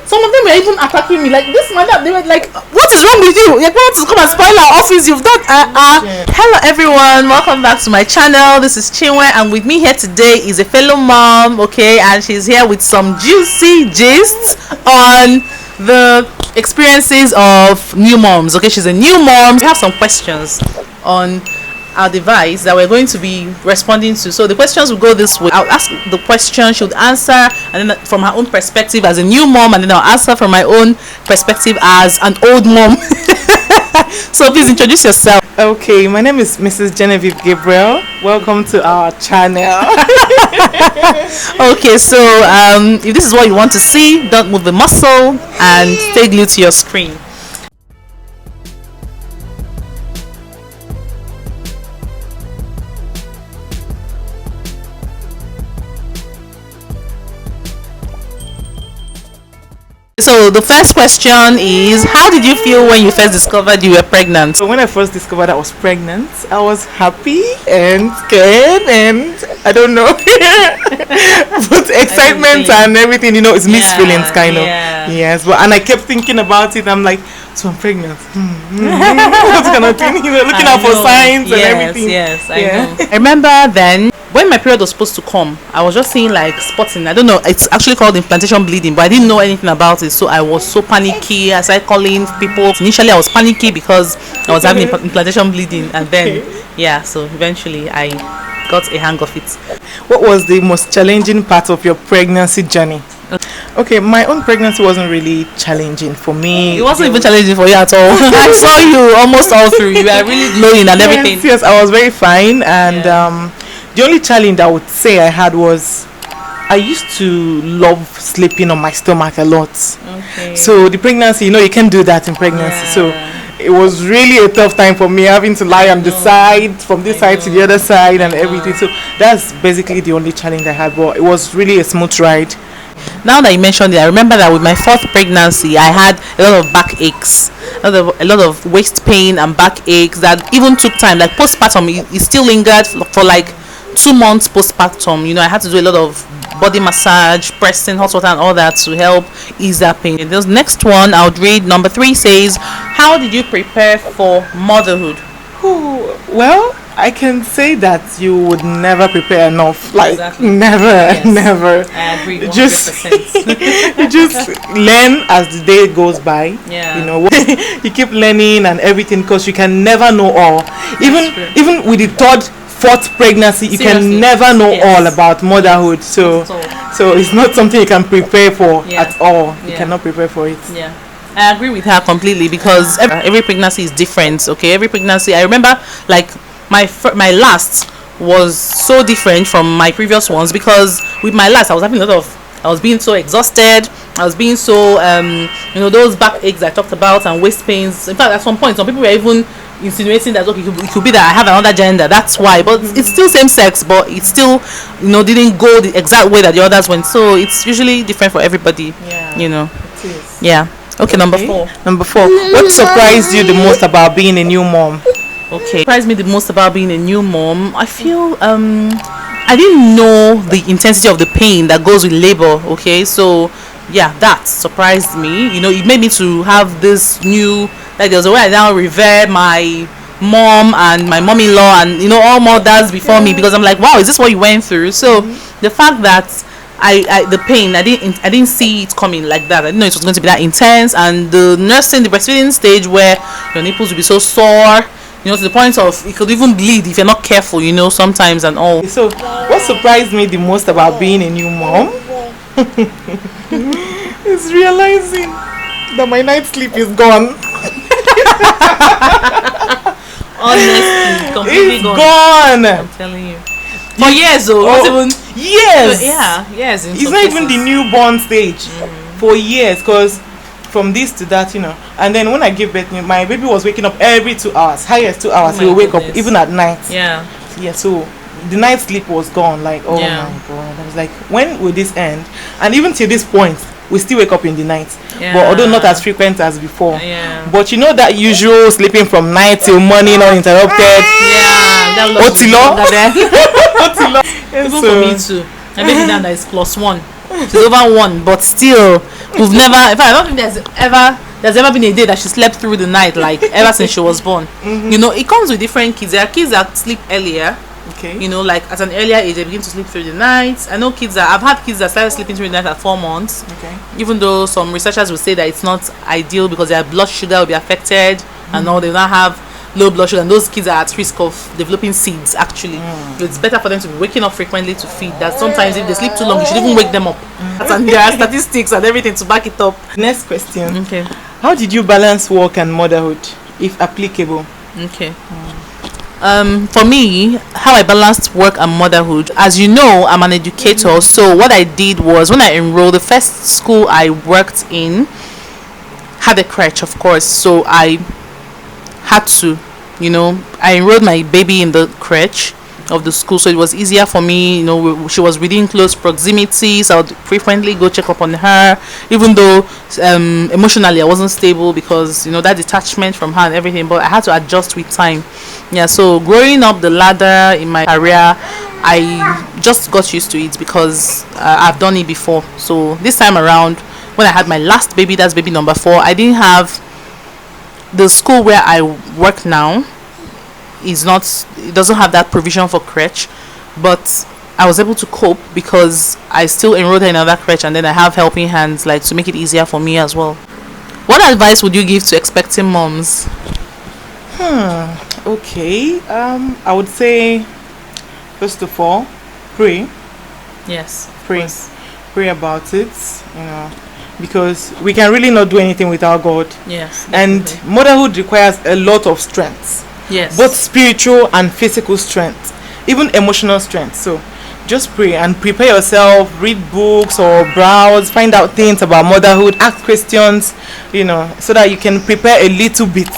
Some of them were even attacking me. Like, this madam, they were like, what is wrong with you? You're going to come and spoil our office. You've done Hello everyone, welcome back to my channel. This is Chinwe, and with me here today is a fellow mom, okay, and she's here with some juicy gists on the experiences of new moms. Okay, she's a new mom. We have some questions on our device that we're going to be responding to. So the questions will go this way. I'll ask the question, she would answer, and then from her own perspective as a new mom, and then I'll answer from my own perspective as an old mom. So please introduce yourself. Okay, my name is Mrs. Genevieve Gabriel. Welcome to our channel. Okay, so if this is what you want to see, don't move the muscle and stay glued to your screen. So the first question is, how did you feel when you first discovered you were pregnant? So when I first discovered I was pregnant, I was happy and scared and I don't know. But excitement and everything, you know, it's mixed feelings kind of. Yes, but and I kept thinking about it. I'm like, so I'm pregnant. What kind of thing? You know, looking out for signs and everything. Yes, I know. I remember then, when my period was supposed to come, I was just seeing like spotting. I don't know, it's actually called implantation bleeding, but I didn't know anything about it, so I was so panicky. I started calling people. Initially I was panicky because I was having implantation bleeding, and then so eventually I got a hang of it. What was the most challenging part of your pregnancy journey? Okay, my own pregnancy wasn't really challenging for me. It wasn't even challenging for you at all. I saw you almost all through. You were really glowing and everything. Yes, I was very fine, and the only challenge I would say I had was I used to love sleeping on my stomach a lot. Okay. So the pregnancy, you know, you can't do that in pregnancy. So it was really a tough time for me, having to lie on the side, from this side to the other side and everything. So that's basically the only challenge I had, but it was really a smooth ride. Now that you mentioned it, I remember that with my fourth pregnancy, I had a lot of back aches, a lot of waist pain and back aches that even took time. Like postpartum, it still lingered for like 2 months postpartum. You know, I had to do a lot of body massage, pressing, hot water and all that to help ease that pain. This next one I would read, number 3 says, how did you prepare for motherhood? Well, I can say that you would never prepare enough. Like never. I agree. 100%. You just learn as the day goes by. Yeah. You know, you keep learning and everything because you can never know all. Even with the third, fourth pregnancy, you can never know all about motherhood. So it's not something you can prepare for at all. You cannot prepare for it. Yeah. I agree with her completely, because every pregnancy is different. Okay, every pregnancy, I remember like my last was so different from my previous ones, because with my last I was being so exhausted. I was being so you know, those back aches I talked about and waist pains. In fact, at some point some people were even insinuating that okay, it could be that I have another gender, that's why. But it's still same sex, but it still, you know, didn't go the exact way that the others went. So it's usually different for everybody. You know. It is. Yeah. Okay, number 4. Number 4. What surprised you the most about being a new mom? Okay, surprised me the most about being a new mom, I feel I didn't know the intensity of the pain that goes with labor. Okay, so yeah, that surprised me. You know, it made me to have this new, like, there's a way I now revere my mom and my mom-in-law and, you know, all mothers before me, because I'm like, wow, is this what you went through? So the fact that the pain, I didn't see it coming like that. I didn't know it was going to be that intense, and the nursing, the breastfeeding stage where your nipples will be so sore, you know, to the point of it could even bleed if you're not careful, you know, sometimes and all. So what surprised me the most about being a new mom is realizing that my night sleep is gone. Honestly, completely it's gone. I'm telling you. For years though, not even years. Yes. It's not even the newborn stage. For years, because from this to that, you know. And then when I gave birth, my baby was waking up every 2 hours, highest 2 hours. He will wake up even at night. Yeah. So the night sleep was gone. Like, oh my god. I was like, when will this end? And even to this point, we still wake up in the night, but although not as frequent as before. But you know that usual sleeping from night till morning uninterrupted. Otilo. Even for me too. And maybe now that is +1. she's over 1, but still, we've never. In fact, I don't think there's ever been a day that she slept through the night, like ever since she was born. You know, it comes with different kids. There are kids that sleep earlier. Okay. You know, like at an earlier age, they begin to sleep through the night. I know I've had kids that started sleeping through the night at 4 months. Okay. Even though some researchers will say that it's not ideal because their blood sugar will be affected and all, they will not have low blood sugar, and those kids are at risk of developing SIDS actually. So it's better for them to be waking up frequently to feed. That sometimes if they sleep too long, you should even wake them up. And there are statistics and everything to back it up. Next question. Okay. How did you balance work and motherhood, if applicable? Okay. For me, how I balanced work and motherhood, as you know, I'm an educator. So what I did was, when I enrolled, the first school I worked in had a crèche, of course. So I had to, I enrolled my baby in the crèche of the school, so it was easier for me. She was within close proximity, so I would frequently go check up on her, even though emotionally I wasn't stable because that detachment from her and everything, but I had to adjust with time. So growing up the ladder in my career, I just got used to it because I've done it before. So this time around, when I had my last baby, that's baby number 4, I didn't have the school where I work now. It doesn't have that provision for crèche, but I was able to cope because I still enrolled her in another crèche, and then I have helping hands like to make it easier for me as well. What advice would you give to expecting moms? Okay. I would say, first of all, pray. Yes. Pray about it, because we can really not do anything without God. Yes. And definitely. motherhood requires a lot of strength. Yes. Both spiritual and physical strength, even emotional strength. So just pray and prepare yourself, read books or browse, find out things about motherhood, ask questions, so that you can prepare a little bit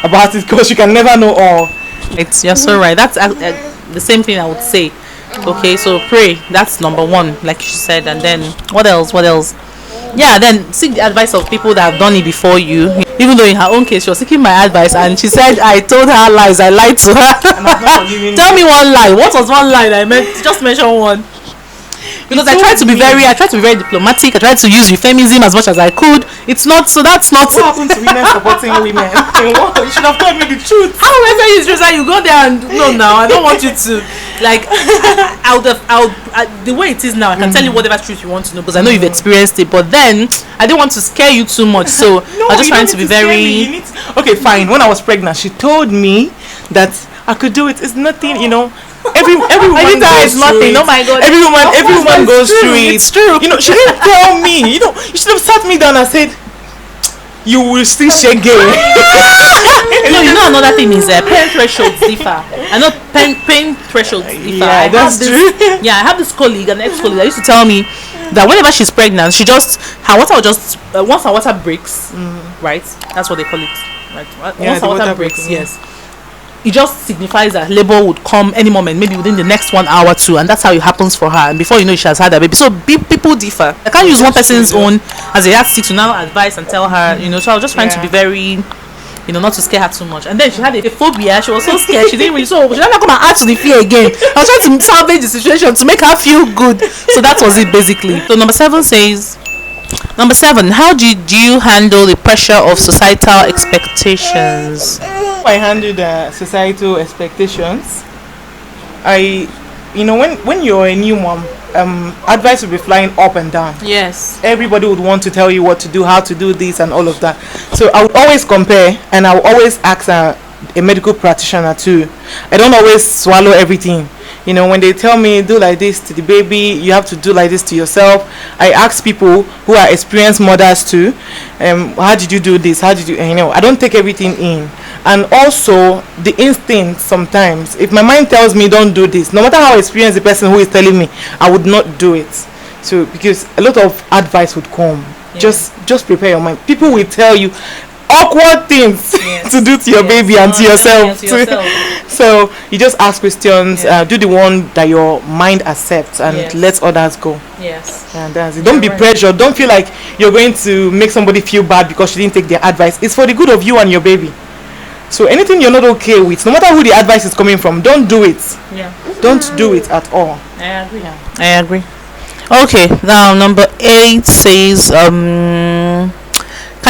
about it, because you can never know all. You're so right. That's the same thing I would say. Okay, so pray. That's number 1, like she said. And then what else? Then seek the advice of people that have done it before you. Even though in her own case she was seeking my advice and she said I told her lies, I lied to her. Tell me one lie. What was one lie that I meant? Just mention one. Because I tried to be very diplomatic. I tried to use euphemism as much as I could. It's not, so that's not. What happened to women supporting women? You should have told me the truth. How will I tell you the truth? You go there and no, now I don't want you to the way it is now, I can tell you whatever truth you want to know because I know you've experienced it. But then I didn't want to scare you too much, so I was just trying to be very. Okay, fine. When I was pregnant, she told me that I could do it. It's nothing, Every woman goes nothing. Oh my God. Every woman goes through it. It's true. She didn't tell me. You should have sat me down and said, "You will still shake gay." No, another thing is pain thresholds differ. I know pain thresholds differ. Yeah, that's true. I have this colleague, an ex-colleague, that used to tell me that whenever she's pregnant, her water will just once her water breaks, right? That's what they call it, right? Once her water breaks, yes. It just signifies that labor would come any moment, maybe within the next 1 hour or 2, and that's how it happens for her. And before you know, she has had a baby. So people differ. I can't use one person's own as a yardstick to now advise and tell her. So I was just trying to be very, not to scare her too much. And then she had a phobia. She was so scared. She didn't really. So she didn't come and add to the fear again. I was trying to salvage the situation to make her feel good. So that was it basically. So number 7 says. Number 7, how do you handle the pressure of societal expectations? I handle the societal expectations. When you're a new mom, advice will be flying up and down. Yes. Everybody would want to tell you what to do, how to do this and all of that. So I would always compare, and I would always ask a medical practitioner too. I don't always swallow everything. When they tell me do like this to the baby, you have to do like this to yourself. I ask people who are experienced mothers too, how did you do this? How did you, I don't take everything in. And also the instinct sometimes, if my mind tells me don't do this, no matter how experienced the person who is telling me, I would not do it. So because a lot of advice would come. Just prepare your mind. People will tell you awkward things to do to your baby and to yourself. So you just ask questions, do the one that your mind accepts, and let others go. Yes. And that's it. Don't be pressured. Don't feel like you're going to make somebody feel bad because she didn't take their advice. It's for the good of you and your baby. So anything you're not okay with, no matter who the advice is coming from, don't do it. Don't do it at all. I agree. Okay, now number 8 says, can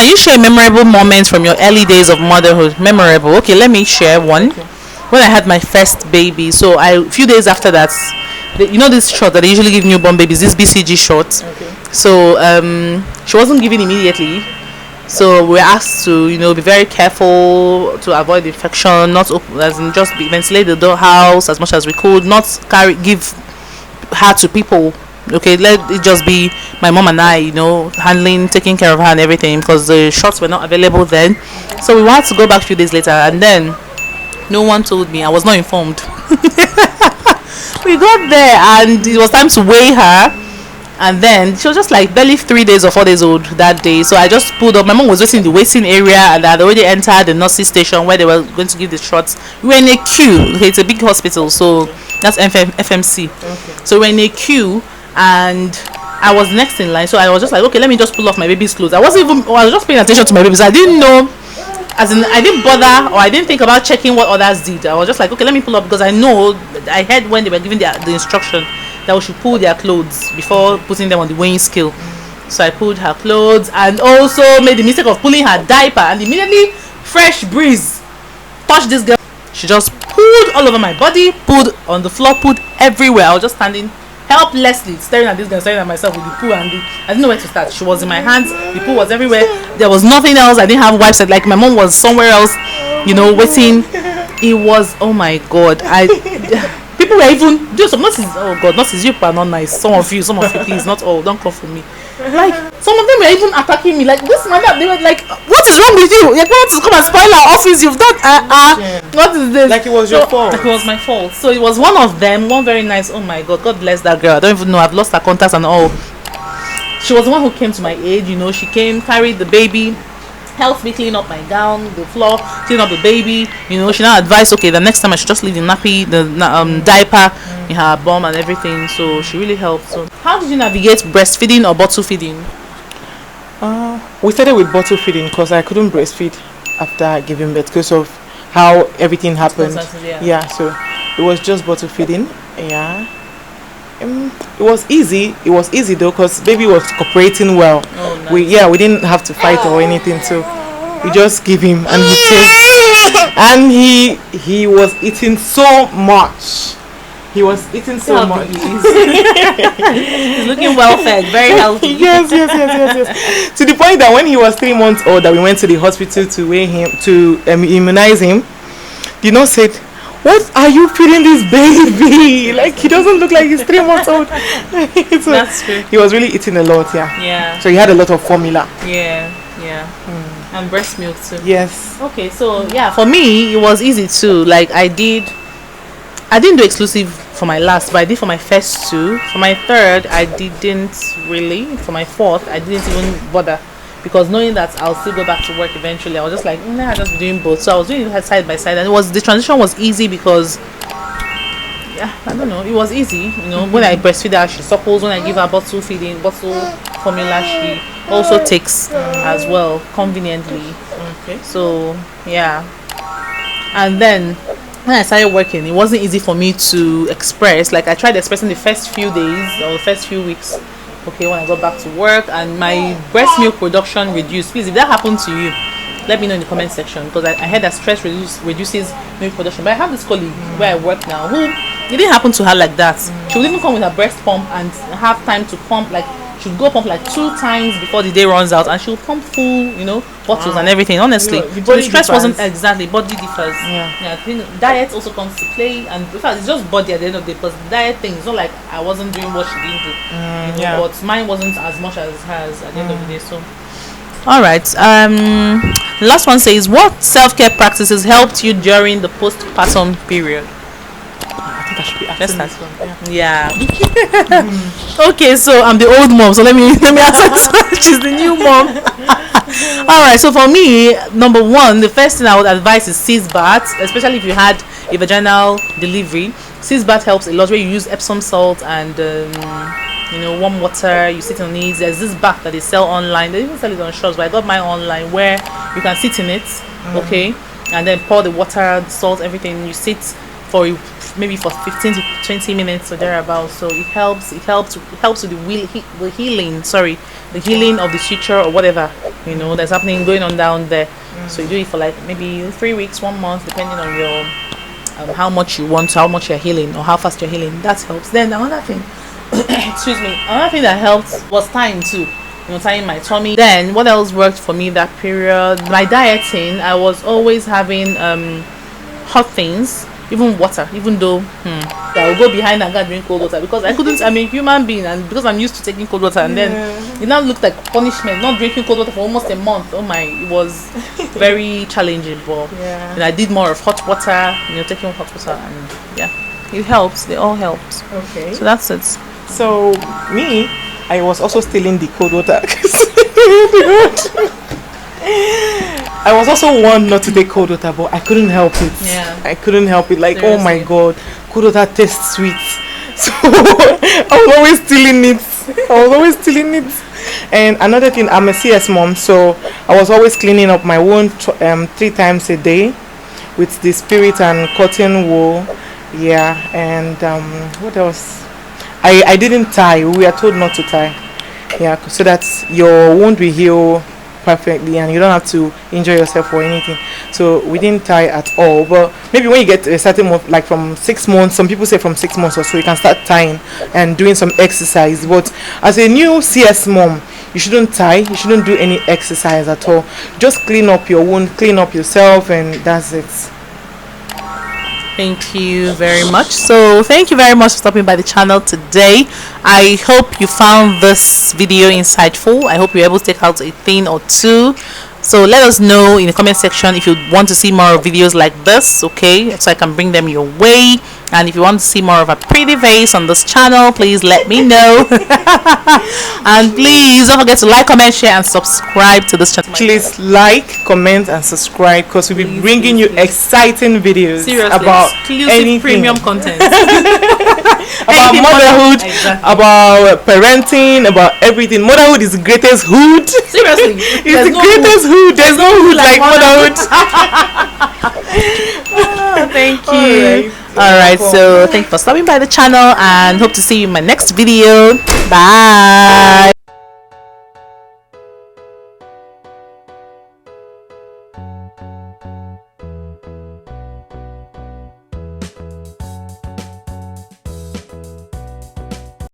you share memorable moments from your early days of motherhood? Memorable. Okay, let me share one. Okay. When I had my first baby, so a few days after that, you know this shot that they usually give newborn babies, this BCG shot. Okay. So she wasn't given immediately. So we were asked to, be very careful to avoid infection, not as in just ventilate the door house as much as we could, not give her to people. Okay, let it just be my mom and I, handling, taking care of her and everything, because the shots were not available then. So we had to go back a few days later, and then no one told me. I was not informed. We got there, and it was time to weigh her. And then she was just like barely 3 days or 4 days old that day. So I just pulled up. My mom was waiting in the waiting area, and I had already entered the nurse's station where they were going to give the shots. We were in a queue. Okay, it's a big hospital, so that's FMC. Okay. So we were in a queue, and I was next in line. So I was just like, okay, let me just pull off my baby's clothes. I was just paying attention to my baby. So I didn't know, as in I didn't bother, or I didn't think about checking what others did. I was just like, okay, let me pull up, because I know, I heard when they were giving the instruction that we should pull their clothes before putting them on the weighing scale. So I pulled her clothes, and also made the mistake of pulling her diaper, and immediately fresh breeze touched this girl. She just pulled all over my body, pulled on the floor, pulled everywhere. I was just standing helplessly staring at this girl, staring at myself with the poo, and I didn't know where to start. She was in my hands, the poo was everywhere, there was nothing else. I didn't have wipes, like my mom was somewhere else, waiting. It was, oh my god, people were even just some nurses. Oh god, nurses, you are not nice. Some of you, please, not all. Don't come for me. Like some of them were even attacking me. Like this man, they were like, "What is wrong with you? You're going to come and spoil our office. You've done what is this?" Like it was your fault. Like it was my fault. So it was one of them. One very nice. Oh my god, God bless that girl. I don't even know. I've lost her contacts and all. She was the one who came to my aid. She came, carried the baby, helped me clean up my gown, the floor, clean up the baby. She now advised, okay, the next time I should just leave the nappy, the diaper in her bum and everything. So she really helped. So how did you navigate breastfeeding or bottle feeding? We started with bottle feeding because I couldn't breastfeed after giving birth because of how everything happened. Yeah, so it was just bottle feeding. Yeah. It was easy. It was easy though, because baby was cooperating well. Oh, nice. We didn't have to fight or anything, so we just give him, and he was eating so much. He was eating so much. He's looking well fed, very healthy. Yes. To the point that when he was 3 months old, that we went to the hospital to weigh him, to immunize him. Said, "What are you feeding this baby? Like he doesn't look like he's 3 months old." So that's true. He was really eating a lot, Yeah. So he had a lot of formula. Yeah. And breast milk too. Yes. Okay, so yeah, for me it was easy too. Like I didn't do exclusive for my last, but I did for my first 2. For my third, I didn't really. For my fourth, I didn't even bother, because knowing that I'll still go back to work eventually, I was just like, I'll just be doing both. So I was doing it side by side, and the transition was easy because, I don't know, it was easy. When I breastfeed her, she suckles. When I give her bottle formula, she also takes as well, conveniently. Okay. So yeah, and then when I started working, it wasn't easy for me to express. Like I tried expressing the first few days or the first few weeks. Okay, when I got back to work, and my breast milk production reduced. Please, if that happened to you, let me know in the comment section, because I heard that stress reduces milk production. But I have this colleague where I work now who it didn't happen to her like that. She would even come with her breast pump and have time to pump. Like she would go pump like 2 times before the day runs out, and she would pump full, bottles and everything. Honestly, so the stress wasn't exactly, body differs. Yeah, I think diet also comes to play, and in fact, it's just body at the end of the day. Because diet thing, it's not like I wasn't doing what she didn't do, but mine wasn't as much as hers at the end of the day. So, all right. The last one says, what self-care practices helped you during the postpartum period? I think I should be asking this one. Yeah. Okay, so I'm the old mom, so let me answer. She's the new mom. All right, so for me, number 1, the first thing I would advise is seize baths, especially if you had a vaginal delivery. Seize bath helps a lot, where you use Epsom salt and warm water. You sit on it. There's this bath that they sell online. They even sell it on shops, but I got mine online, where you can sit in it, okay, and then pour the water, the salt, everything. You sit for a maybe for 15 to 20 minutes or thereabouts. So it helps with the healing, the healing of the suture or whatever, you know, that's happening going on down there. So you do it for like maybe 3 weeks, 1 month, depending on your how much you want, how much you're healing, or how fast you're healing. That helps. Then another thing excuse me, another thing that helped was tying too, you know, tying my tummy. Then what else worked for me that period? My dieting. I was always having hot things, even water, even though I would go behind and go and drink cold water because I couldn't. I'm a human being, and because I'm used to taking cold water, and then it now looked like punishment not drinking cold water for almost a month. Oh my, it was very challenging. But and I did more of hot water, you know, taking hot water, and it helps. They all helped. Okay, so that's it. So me, I was also stealing the cold water. I was also warned not to take cold water, but I couldn't help it. I couldn't help it. Like, seriously. Oh my god, cold water tastes sweet. So I was always stealing it. And another thing, I'm a CS mom, so I was always cleaning up my wound 3 times a day with the spirit and cotton wool. And what else? I didn't tie. We were told not to tie. So that your wound will heal perfectly and you don't have to injure yourself or anything. So we didn't tie at all. But maybe when you get to a certain month, like from 6 months, some people say from 6 months or so, you can start tying and doing some exercise. But as a new CS mom, you shouldn't tie, you shouldn't do any exercise at all. Just clean up your wound, clean up yourself, and that's it. Thank you very much. So thank you very much for stopping by the channel today. I hope you found this video insightful. I hope you're able to take out a thing or two. So let us know in the comment section if you want to see more videos like this, okay, so I can bring them your way. And if you want to see more of a pretty face on this channel, please let me know. And please don't forget to like, comment, share, and subscribe to this channel. Please like, comment, and subscribe, because we'll be bringing you exciting videos. Seriously, about exclusive anything. Premium content. About motherhood, about parenting, about everything. Motherhood is the greatest hood. Seriously, it's the greatest hood. There's no hood like motherhood. Thank you. Alright, so thank you for stopping by the channel and hope to see you in my next video. Bye.